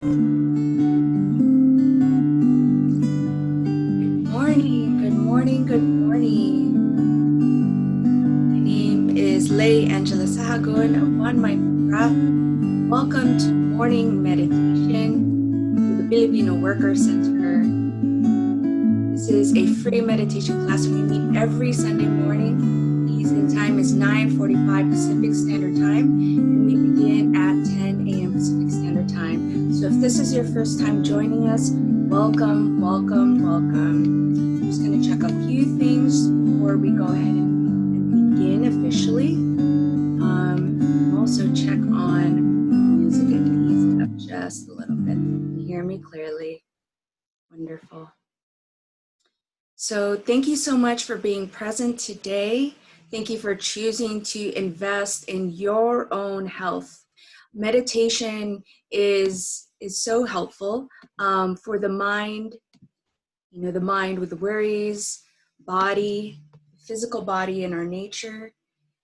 Good morning, good morning. My name is Lay Angela Sahagun of One Mindful Breath. Welcome to morning meditation with the Filipino Worker Center. This is a free meditation class. We meet every Sunday morning. The Eastern time is 9:45 Pacific Standard Time, and we begin at 10 a.m. Pacific Standard Time. So if this is your first time joining us, welcome, welcome, welcome. I'm just going to check a few things before we go ahead and begin officially. Also check on music and ease it up just a little bit. Can you hear me clearly? Wonderful. So thank you so much for being present today. Thank you for choosing to invest in your own health. Meditation is so helpful for the mind, the mind with the worries, body, physical body and our nature,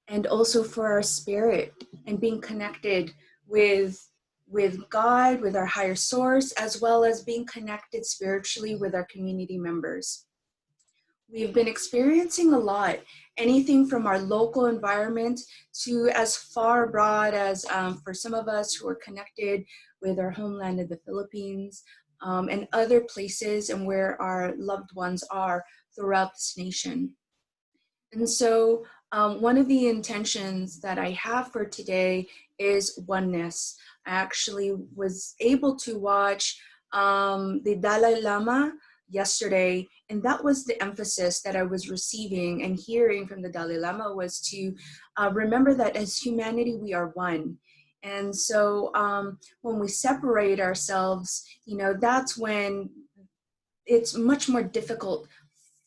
and also for our spirit and being connected with God, with our higher source, as well as being connected spiritually with our community members. We've been experiencing a lot, anything from our local environment to as far abroad as for some of us who are connected with our homeland in the Philippines and other places and where our loved ones are throughout this nation. And so one of the intentions that I have for today is oneness. I actually was able to watch the Dalai Lama yesterday, and that was the emphasis that I was receiving and hearing from the Dalai Lama was to remember that as humanity, we are one. And so when we separate ourselves, that's when it's much more difficult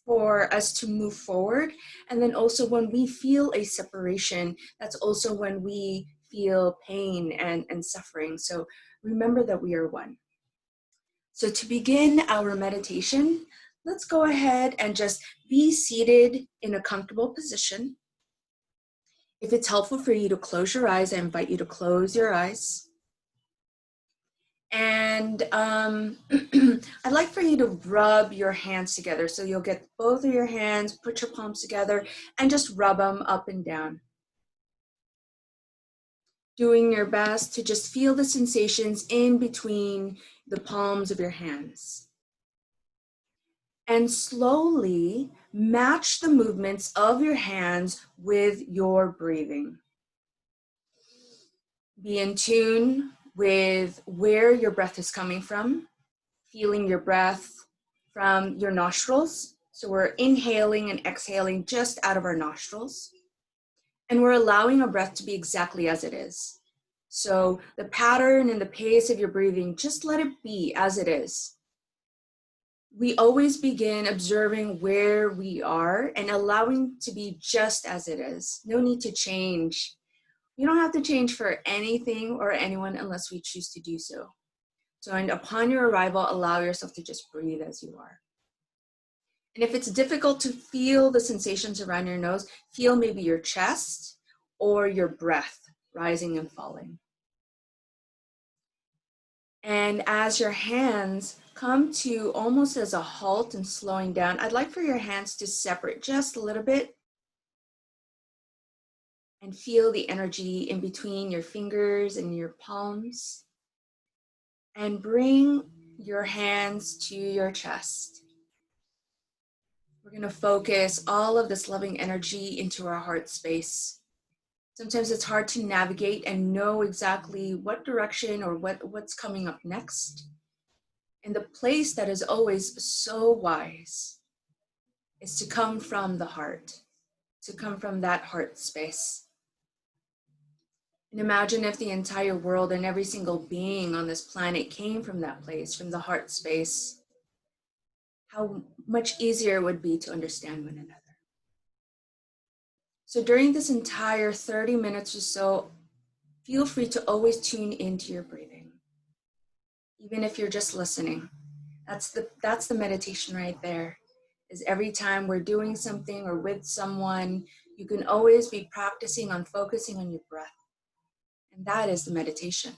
for us to move forward. And then also when we feel a separation, that's also when we feel pain and suffering. So remember that we are one. So to begin our meditation, let's go ahead and just be seated in a comfortable position. If it's helpful for you to close your eyes, I invite you to close your eyes. And I'd like for you to rub your hands together. So you'll get both of your hands, put your palms together, and just rub them up and down. Doing your best to just feel the sensations in between the palms of your hands. And slowly match the movements of your hands with your breathing. Be in tune with where your breath is coming from, feeling your breath from your nostrils. So we're inhaling and exhaling just out of our nostrils. And we're allowing our breath to be exactly as it is. So the pattern and the pace of your breathing, just let it be as it is. We always begin observing where we are and allowing to be just as it is. No need to change. You don't have to change for anything or anyone unless we choose to do so. So, and upon your arrival, allow yourself to just breathe as you are. And if it's difficult to feel the sensations around your nose, feel maybe your chest or your breath rising and falling. And as your hands come to almost as a halt and slowing down, I'd like for your hands to separate just a little bit and feel the energy in between your fingers and your palms. And bring your hands to your chest. We're going to focus all of this loving energy into our heart space. Sometimes it's hard to navigate and know exactly what direction or what's coming up next. And the place that is always so wise is to come from the heart, to come from that heart space. And imagine if the entire world and every single being on this planet came from that place, from the heart space. How much easier it would be to understand one another. So during this entire 30 minutes or so, feel free to always tune into your breathing. Even if you're just listening, that's the meditation right there. Is every time we're doing something or with someone, you can always be practicing on focusing on your breath. And that is the meditation.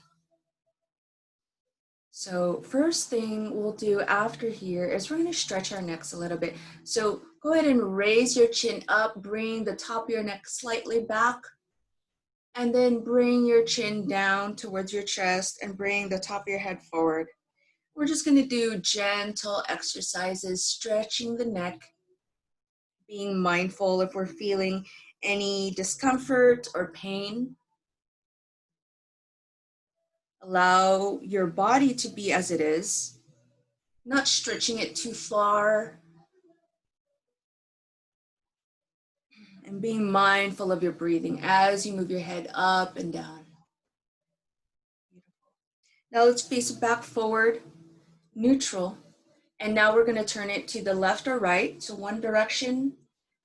So first thing we'll do after here is we're going to stretch our necks a little bit. So go ahead and raise your chin up, bring the top of your neck slightly back, and then bring your chin down towards your chest and bring the top of your head forward. We're just going to do gentle exercises, stretching the neck, being mindful if we're feeling any discomfort or pain. Allow your body to be as it is, not stretching it too far, and being mindful of your breathing as you move your head up and down. Now let's face it back forward, neutral. And now we're going to turn it to the left or right, so one direction,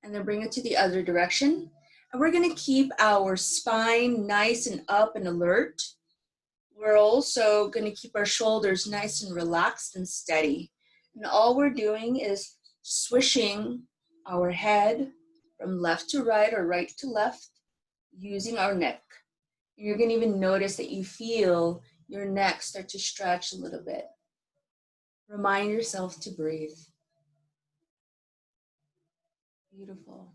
and then bring it to the other direction. And we're going to keep our spine nice and up and alert. We're also going to keep our shoulders nice and relaxed and steady. And all we're doing is swishing our head from left to right or right to left using our neck. And you're going to even notice that you feel your neck start to stretch a little bit. Remind yourself to breathe. Beautiful.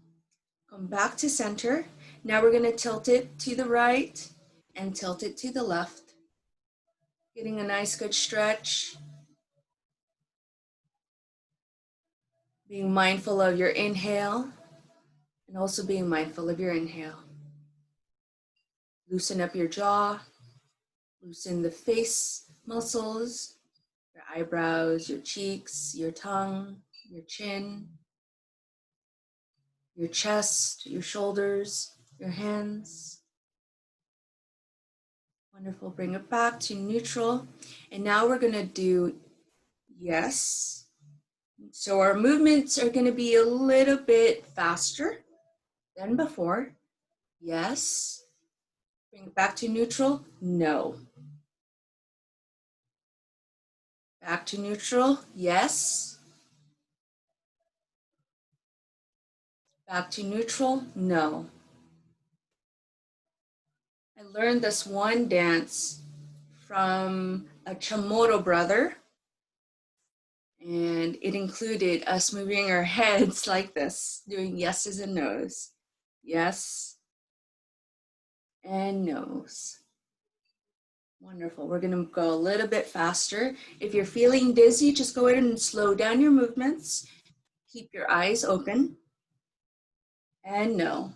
Come back to center. Now we're going to tilt it to the right and tilt it to the left. Getting a nice good stretch. Being mindful of your inhale and also being mindful of your inhale. Loosen up your jaw. Loosen the face muscles, your eyebrows, your cheeks, your tongue, your chin, your chest, your shoulders, your hands. Wonderful. Bring it back to neutral. And now we're going to do yes. So our movements are going to be a little bit faster than before. Yes. Bring it back to neutral. No. Back to neutral. Yes. Back to neutral. No. I learned this one dance from a Chamorro brother, and it included us moving our heads like this, doing yeses and nos. Yes and nos. Wonderful. We're going to go a little bit faster. If you're feeling dizzy, just go ahead and slow down your movements. Keep your eyes open. And no.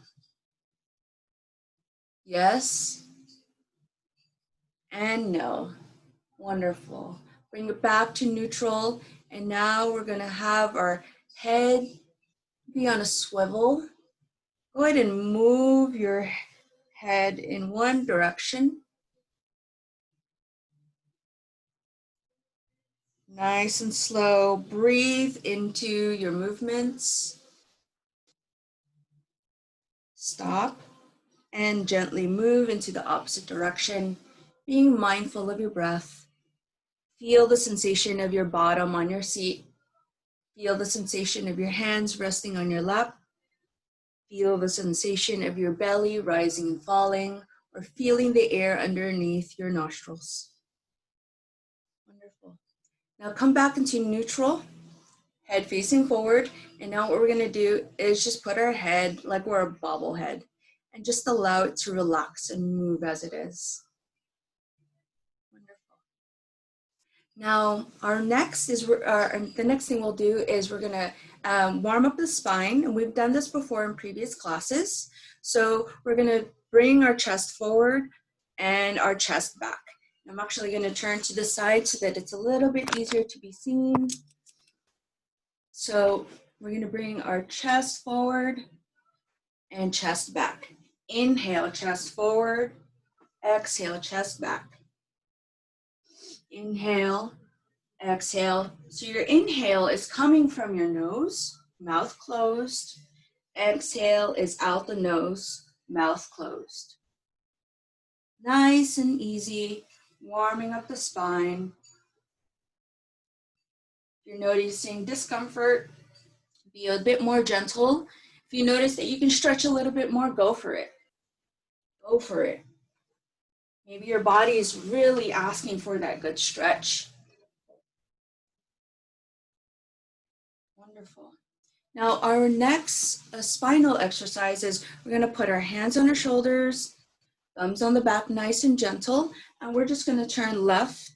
Yes and no. Wonderful. Bring it back to neutral. And now we're going to have our head be on a swivel. Go ahead and move your head in one direction. Nice and slow. Breathe into your movements. Stop and gently move into the opposite direction, being mindful of your breath. Feel the sensation of your bottom on your seat. Feel the sensation of your hands resting on your lap. Feel the sensation of your belly rising and falling, or feeling the air underneath your nostrils. Wonderful. Now come back into neutral, head facing forward. And now what we're going to do is just put our head like we're a bobblehead and just allow it to relax and move as it is. Wonderful. Now the next thing we'll do is we're going to warm up the spine, and we've done this before in previous classes. So we're going to bring our chest forward and our chest back. I'm actually going to turn to the side so that it's a little bit easier to be seen. So we're going to bring our chest forward and chest back. Inhale, chest forward. Exhale, chest back. Inhale, exhale. So your inhale is coming from your nose, mouth closed. Exhale is out the nose, mouth closed. Nice and easy, warming up the spine. If you're noticing discomfort, be a bit more gentle. If you notice that you can stretch a little bit more, go for it. Go for it. Maybe your body is really asking for that good stretch. Wonderful. Now our next spinal exercise is we're going to put our hands on our shoulders, thumbs on the back, nice and gentle, and we're just going to turn left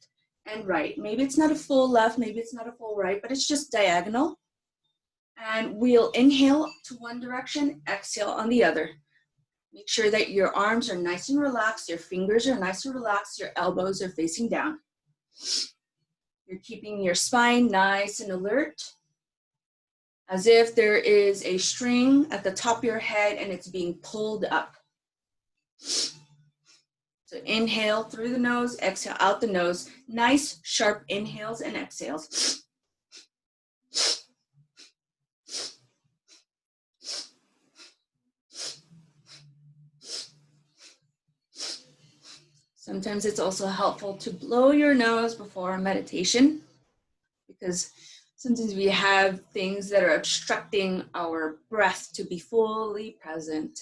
and right. Maybe it's not a full left, maybe it's not a full right, but it's just diagonal. And we'll inhale to one direction, exhale on the other. Make sure that your arms are nice and relaxed, your fingers are nice and relaxed, your elbows are facing down. You're keeping your spine nice and alert, as if there is a string at the top of your head and it's being pulled up. So inhale through the nose, exhale out the nose. Nice, sharp inhales and exhales. Sometimes it's also helpful to blow your nose before a meditation, because sometimes we have things that are obstructing our breath to be fully present.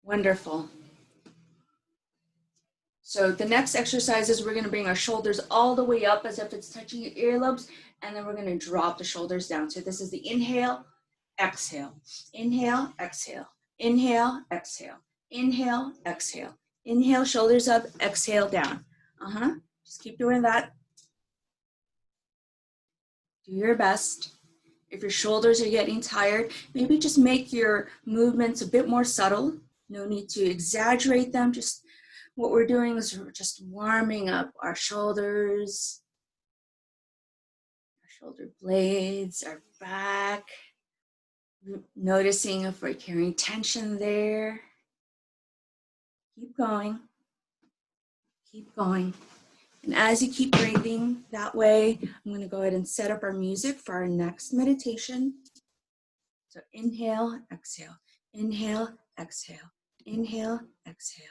Wonderful. So the next exercise is we're going to bring our shoulders all the way up as if it's touching your earlobes, and then we're going to drop the shoulders down. So this is the inhale, exhale, inhale, exhale, inhale, exhale, inhale, exhale, inhale, shoulders up, exhale down. Just keep doing that. Do your best. If your shoulders are getting tired, maybe just make your movements a bit more subtle. No need to exaggerate them. Just what we're doing is we're just warming up our shoulders, our shoulder blades, our back. Noticing if we're carrying tension there. Keep going. Keep going. And as you keep breathing that way, I'm going to go ahead and set up our music for our next meditation. So inhale, exhale, inhale, exhale, inhale, exhale.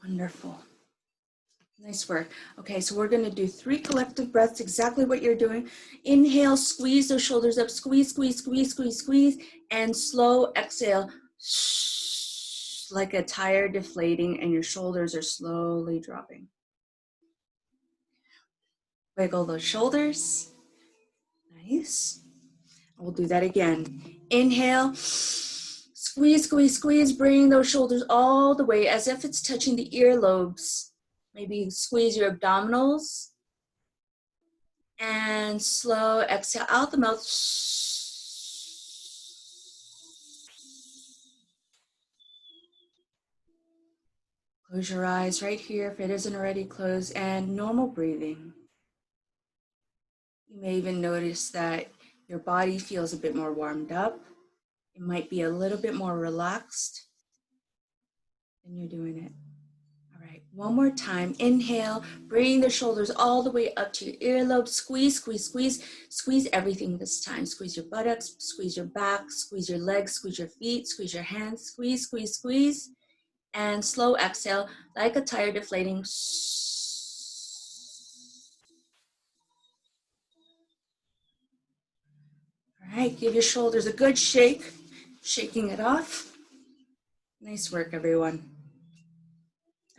Wonderful. Nice work. Okay, so we're going to do 3 collective breaths, exactly what you're doing. Inhale, squeeze those shoulders up, squeeze, squeeze, squeeze, squeeze, squeeze, and slow exhale, like a tire deflating, and your shoulders are slowly dropping. Wiggle those shoulders. Nice. We'll do that again. Inhale, squeeze, squeeze, squeeze, bring those shoulders all the way as if it's touching the earlobes. Maybe squeeze your abdominals. And slow exhale out the mouth. Close your eyes right here if it isn't already closed, and normal breathing. You may even notice that your body feels a bit more warmed up. It might be a little bit more relaxed, and you're doing it. All right, one more time. Inhale, bring the shoulders all the way up to your earlobe. Squeeze, squeeze, squeeze. Squeeze everything this time. Squeeze your buttocks, squeeze your back, squeeze your legs, squeeze your feet, squeeze your hands. Squeeze, squeeze, squeeze. And slow exhale, like a tire deflating. All right, give your shoulders a good shake, shaking it off. Nice work, everyone.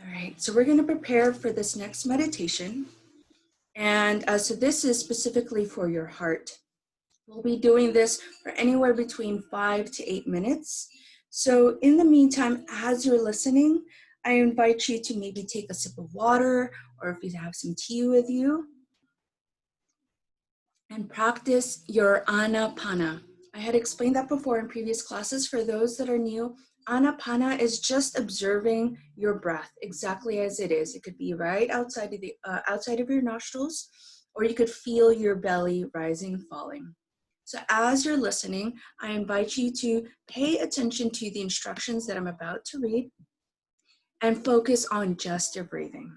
All right, so we're going to prepare for this next meditation. And so this is specifically for your heart. We'll be doing this for anywhere between 5 to 8 minutes. So in the meantime, as you're listening, I invite you to maybe take a sip of water, or if you have some tea with you, and practice your anapana. I had explained that before in previous classes. For those that are new, anapana is just observing your breath exactly as it is. It could be right outside of your nostrils, or you could feel your belly rising and falling. So as you're listening, I invite you to pay attention to the instructions that I'm about to read and focus on just your breathing.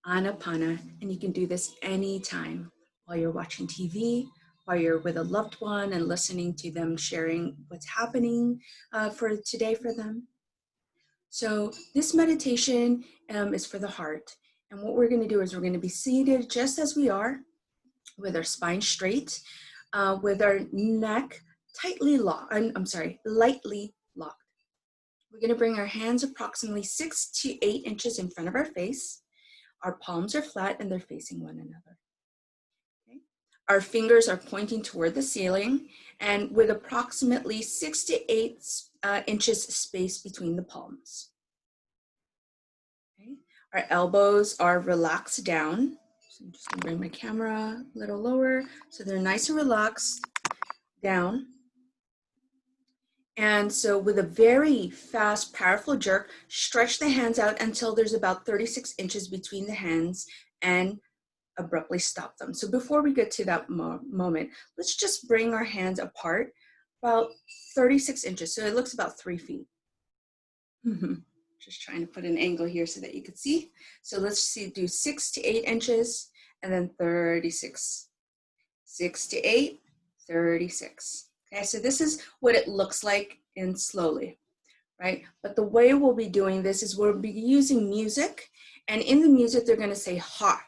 Anapana, and you can do this anytime while you're watching TV, while you're with a loved one and listening to them sharing what's happening for today for them. So this meditation is for the heart. And what we're going to do is we're going to be seated just as we are, with our spine straight, with our neck tightly locked. I'm sorry, lightly locked. We're going to bring our hands approximately 6 to 8 inches in front of our face. Our palms are flat and they're facing one another. Okay. Our fingers are pointing toward the ceiling and with approximately 6 to 8 inches space between the palms. Okay. Our elbows are relaxed down. So I'm just going to bring my camera a little lower so they're nice and relaxed down. And so with a very fast, powerful jerk, stretch the hands out until there's about 36 inches between the hands and abruptly stop them. So before we get to that moment, let's just bring our hands apart about 36 inches. So it looks about 3 feet. Just trying to put an angle here so that you can see. So let's see, do 6 to 8 inches and then 36. 6 to 8, 36. Okay, so this is what it looks like in slowly, right? But the way we'll be doing this is we'll be using music, and in the music, they're gonna say ha,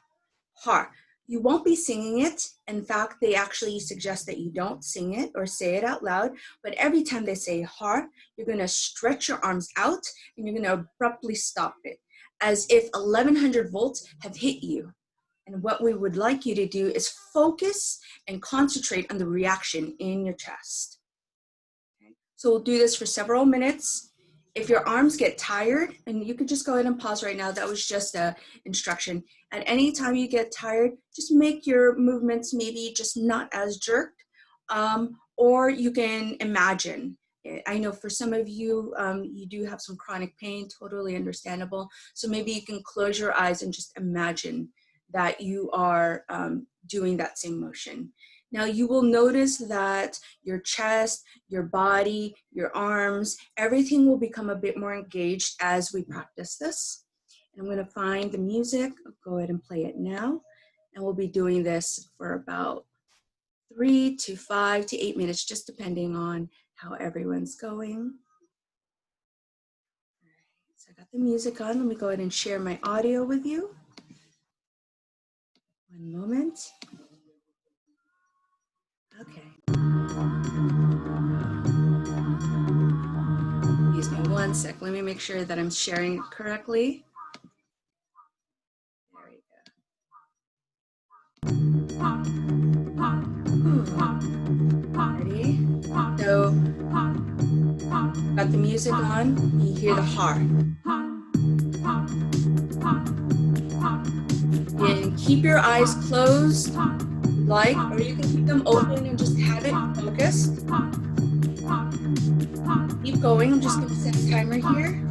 ha. You won't be singing it. In fact, they actually suggest that you don't sing it or say it out loud, but every time they say ha, you're gonna stretch your arms out and you're gonna abruptly stop it, as if 1100 volts have hit you. And what we would like you to do is focus and concentrate on the reaction in your chest. Okay. So we'll do this for several minutes. If your arms get tired, and you could just go ahead and pause right now, that was just an instruction. At any time you get tired, just make your movements maybe just not as jerked, or you can imagine. I know for some of you, you do have some chronic pain, totally understandable. So maybe you can close your eyes and just imagine that you are doing that same motion. Now you will notice that your chest, your body, your arms, everything will become a bit more engaged as we practice this. And I'm gonna find the music, I'll go ahead and play it now. And we'll be doing this for about 3 to 5 to 8 minutes, just depending on how everyone's going. All right, so I got the music on. Let me go ahead and share my audio with you. One moment. Okay. Excuse me one sec. Let me make sure that I'm sharing it correctly. There we go. Ready? So, got the music on. You hear the heart. And keep your eyes closed, or you can keep them open and just have it focused. Keep going. I'm just going to set a timer here.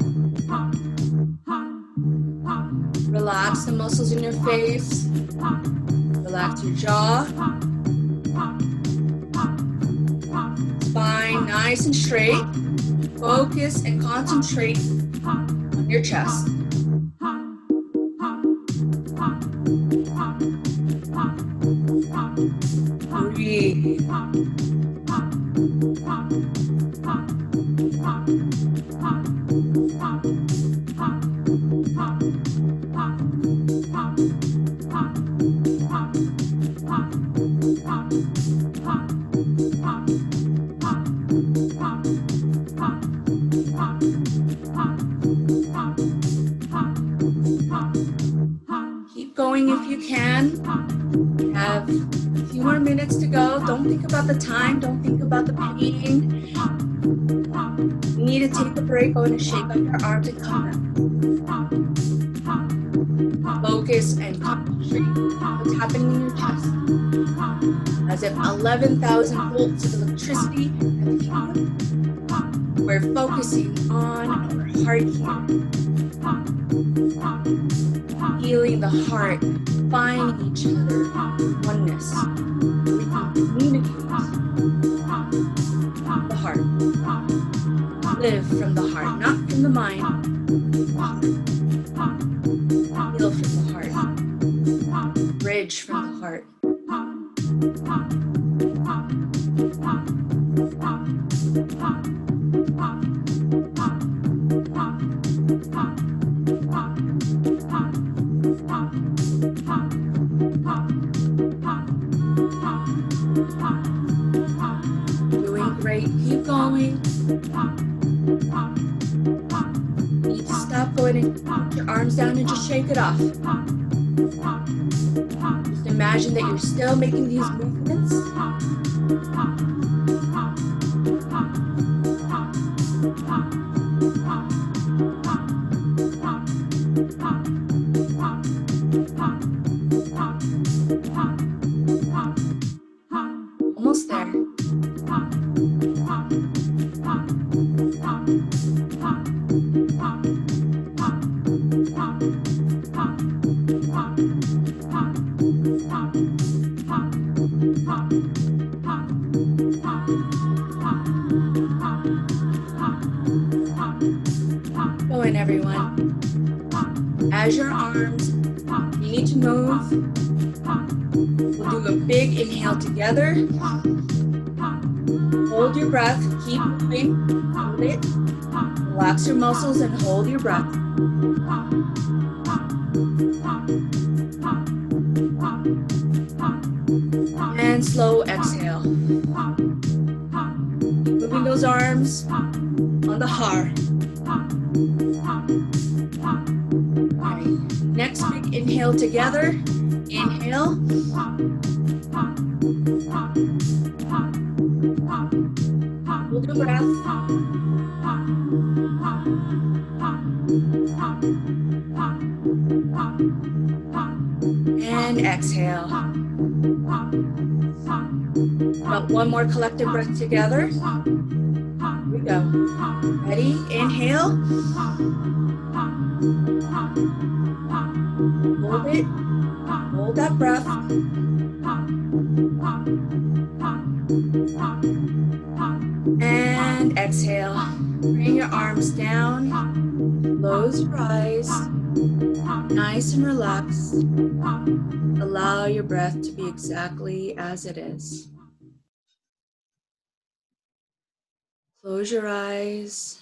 Relax the muscles in your face. Relax your jaw. Spine nice and straight. Focus and concentrate on your chest. Breathe. Keep going if you can. Have a few more minutes to go. Don't think about the time. Don't think about the pain. You need to take a break. Go and shake up your arms and come back. Focus and concentrate on what's happening in your chest. As if 11,000 volts of electricity have hit you. We're focusing on our heart here. Healing the heart, finding each other, oneness. We can communicate the heart. Live from the heart, not from the mind. Heal from the heart. Bridge from the heart. Great, keep going. You need to stop going and put your arms down and just shake it off. Just imagine that you're still making these movements. Almost there. Going, everyone. As your arms, you need to move. We'll do a big inhale together. Hold your breath, keep moving, hold it. Relax your muscles and hold your breath. And slow exhale. Keep moving those arms on the har. All right. Next big inhale together. Inhale. Hold your breath. And exhale. About one more collective breath together. Here we go. Ready? Inhale. Hold it. Hold that breath. And exhale. Bring your arms down. Close your eyes. Nice and relaxed. Allow your breath to be exactly as it is. Close your eyes.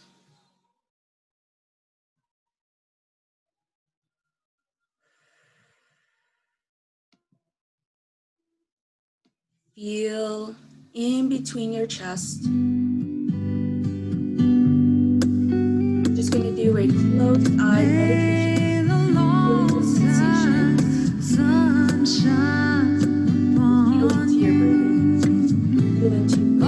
Feel in between your chest. Just going to do a closed eye meditation. Feeling the sensations. Feel into your breathing. Feel into your breathing.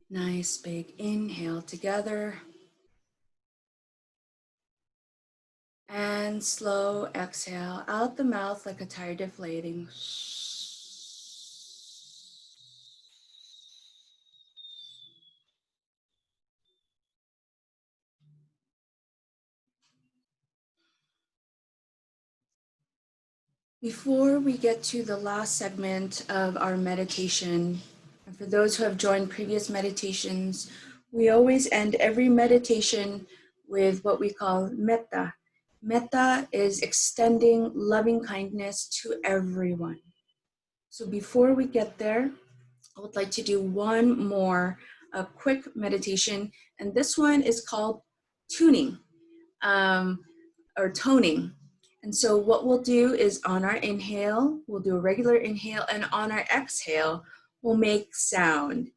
Nice big inhale together. And slow exhale out the mouth like a tire deflating. Before we get to the last segment of our meditation, and for those who have joined previous meditations, we always end every meditation with what we call metta. Metta is extending loving kindness to everyone. So before we get there, I would like to do one more quick meditation, and this one is called tuning. Or toning. And so what we'll do is on our inhale, we'll do a regular inhale, and on our exhale, we'll make sound,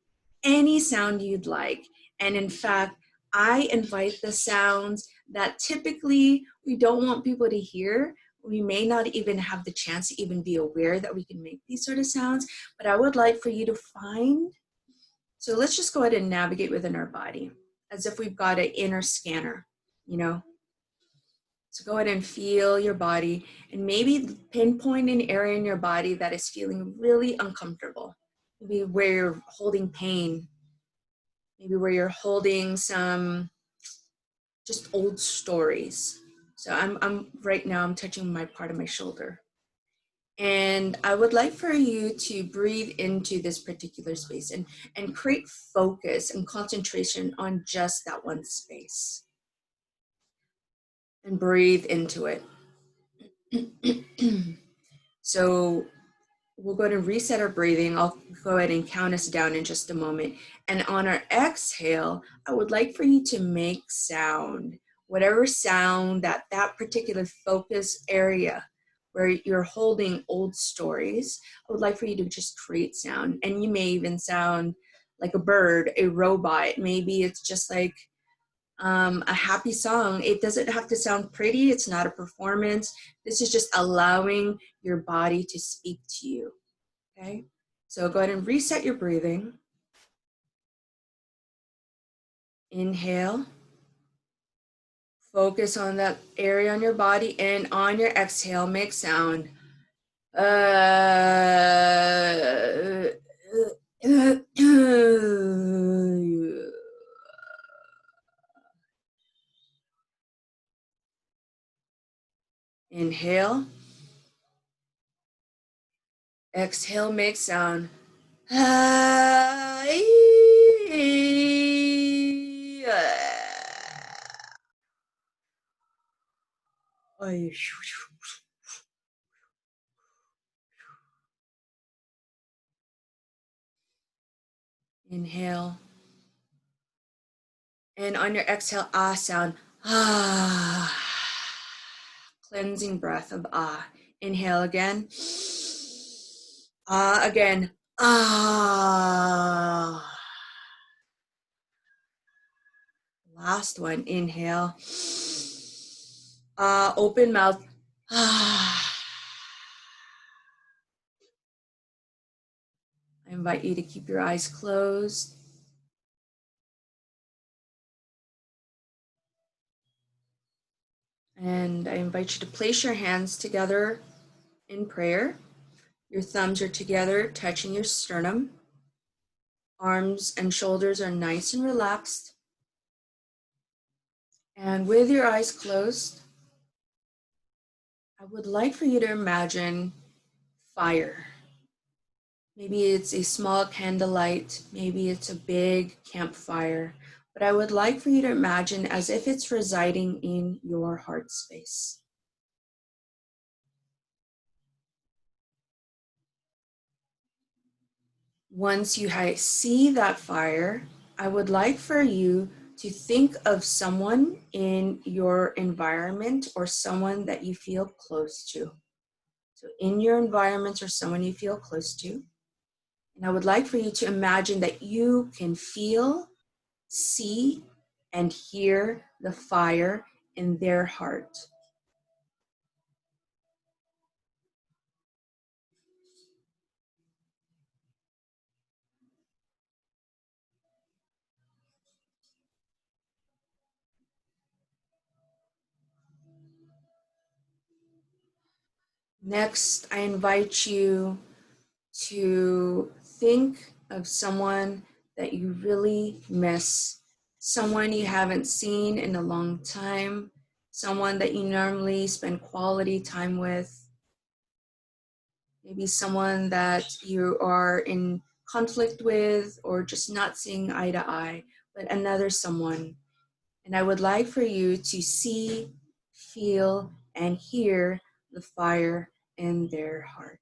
any sound you'd like. And in fact, I invite the sounds that typically we don't want people to hear. We may not even have the chance to even be aware that we can make these sort of sounds, but I would like for you to find. So let's just go ahead and navigate within our body as if we've got an inner scanner, you know. So go ahead and feel your body and maybe pinpoint an area in your body that is feeling really uncomfortable. Maybe where you're holding pain, maybe where you're holding some just old stories. So I'm right now, I'm touching my part of my shoulder. And I would like for you to breathe into this particular space and create focus and concentration on just that one space. And breathe into it. So we'll go ahead and reset our breathing. I'll go ahead and count us down in just a moment. And on our exhale, I would like for you to make sound, whatever sound that particular focus area where you're holding old stories, I would like for you to just create sound. And you may even sound like a bird, a robot. Maybe it's just like a happy song. It doesn't have to sound pretty. It's not a performance. This is just allowing your body to speak to you. Okay, so go ahead and reset your breathing. Inhale. Focus on that area on your body, and on your exhale, make sound. Inhale. Exhale, make sound. Inhale. And on your exhale, ah sound. Ah. Cleansing breath of ah. Inhale again. Ah again. Ah. Last one. Inhale. Ah. Open mouth. Ah. I invite you to keep your eyes closed. And I invite you to place your hands together in prayer. Your thumbs are together, touching your sternum. Arms and shoulders are nice and relaxed. And with your eyes closed, I would like for you to imagine fire. Maybe it's a small candlelight, maybe it's a big campfire, but I would like for you to imagine as if it's residing in your heart space. Once you see that fire, I would like for you to think of someone in your environment or someone that you feel close to. So in your environment or someone you feel close to. And I would like for you to imagine that you can feel, see, and hear the fire in their heart. Next, I invite you to think of someone that you really miss, someone you haven't seen in a long time, someone that you normally spend quality time with, maybe someone that you are in conflict with or just not seeing eye to eye, but another someone. And I would like for you to see, feel, and hear the fire in their heart.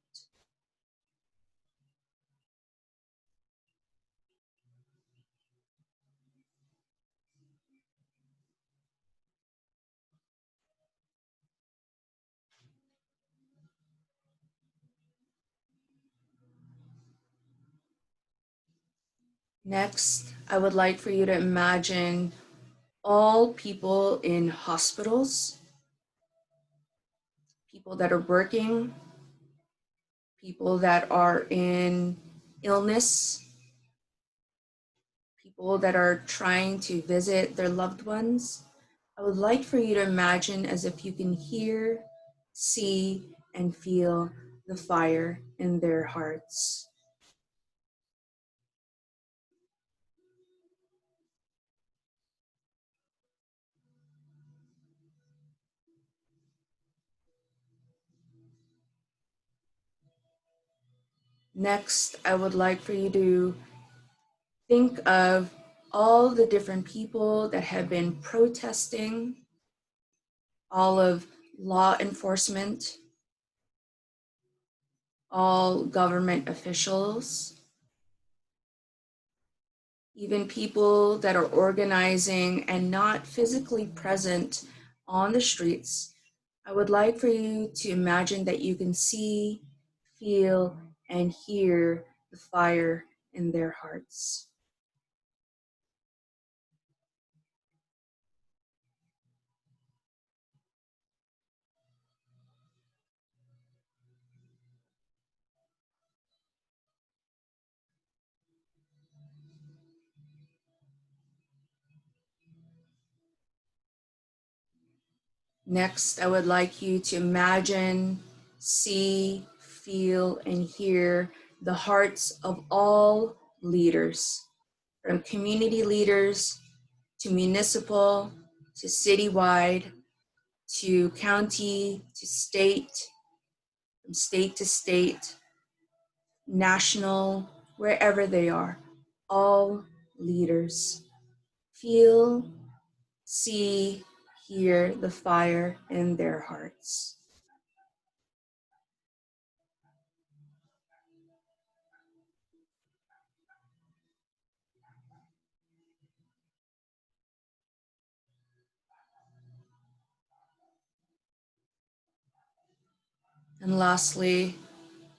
Next, I would like for you to imagine all people in hospitals, people that are working, people that are in illness, people that are trying to visit their loved ones. I would like for you to imagine as if you can hear, see, and feel the fire in their hearts. Next, I would like for you to think of all the different people that have been protesting, all of law enforcement, all government officials, even people that are organizing and not physically present on the streets. I would like for you to imagine that you can see, feel, and hear the fire in their hearts. Next, I would like you to imagine, see, feel, and hear the hearts of all leaders, from community leaders to municipal to citywide to county to state, from state to state, national, wherever they are, all leaders. Feel, see, hear the fire in their hearts. And lastly,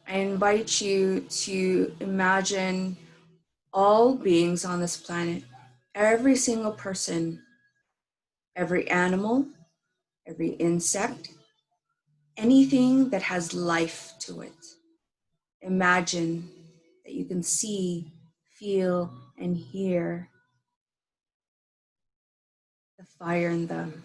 I invite you to imagine all beings on this planet, every single person, every animal, every insect, anything that has life to it. Imagine that you can see, feel, and hear the fire in them.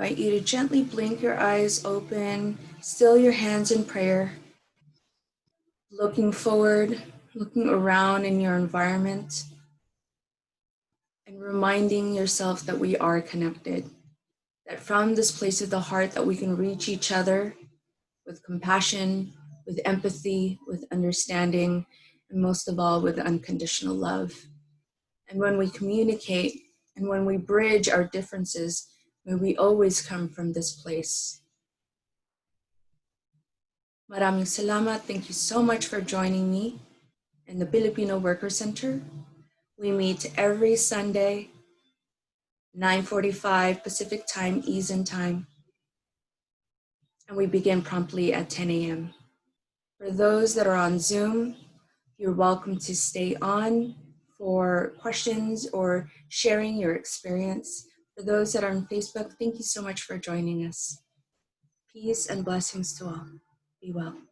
I invite you to gently blink your eyes open, still your hands in prayer, looking forward, looking around in your environment, and reminding yourself that we are connected, that from this place of the heart that we can reach each other with compassion, with empathy, with understanding, and most of all, with unconditional love. And when we communicate and when we bridge our differences, may we always come from this place. Maraming salamat. Thank you so much for joining me in the Filipino Worker Center. We meet every Sunday, 9:45 Pacific Time, Eastern Time. and we begin promptly at 10 a.m. For those that are on Zoom, you're welcome to stay on for questions or sharing your experience. For those that are on Facebook, thank you so much for joining us. Peace and blessings to all. Be well.